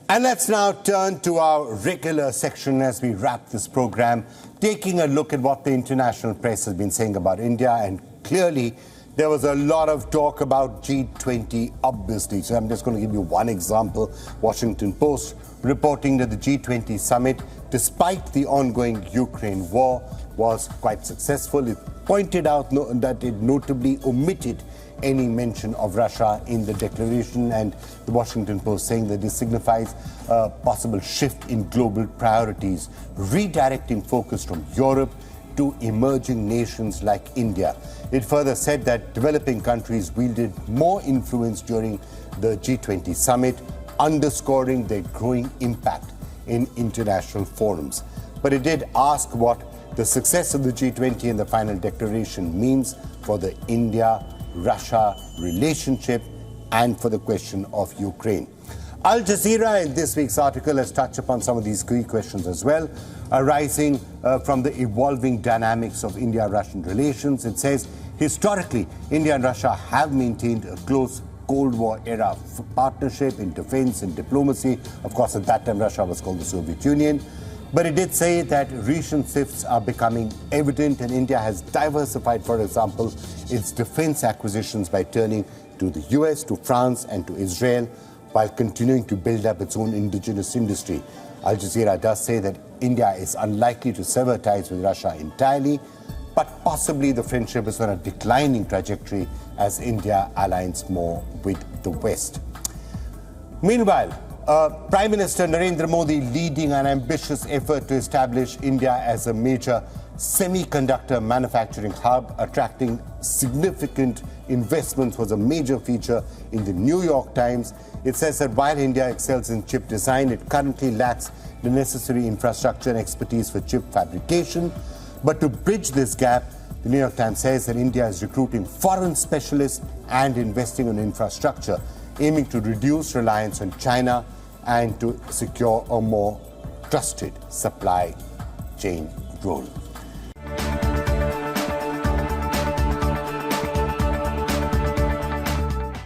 And let's now turn to our regular section as we wrap this program, taking a look at what the international press has been saying about India. And clearly, there was a lot of talk about G20, obviously. So I'm just going to give you one example. Washington Post reporting that the G20 Summit, despite the ongoing Ukraine war, was quite successful. It pointed out that it notably omitted any mention of Russia in the declaration, and the Washington Post saying that this signifies a possible shift in global priorities, redirecting focus from Europe to emerging nations like India. It further said that developing countries wielded more influence during the G20 summit, underscoring their growing impact in international forums. But it did ask what the success of the G20 and the final declaration means for the India-Russia relationship and for the question of Ukraine. Al Jazeera in this week's article has touched upon some of these key questions as well, arising from the evolving dynamics of India-Russian relations. It says, historically, India and Russia have maintained a close Cold War era partnership in defense and diplomacy. Of course, at that time, Russia was called the Soviet Union. But it did say that recent shifts are becoming evident, and India has diversified, for example, its defense acquisitions by turning to the US, to France, and to Israel, while continuing to build up its own indigenous industry. Al Jazeera does say that India is unlikely to sever ties with Russia entirely, but possibly the friendship is on a declining trajectory as India aligns more with the West. Meanwhile, Prime Minister Narendra Modi leading an ambitious effort to establish India as a major semiconductor manufacturing hub, attracting significant investments, was a major feature in the New York Times. It says that while India excels in chip design, it currently lacks the necessary infrastructure and expertise for chip fabrication. But to bridge this gap, the New York Times says that India is recruiting foreign specialists and investing in infrastructure, aiming to reduce reliance on China and to secure a more trusted supply chain role.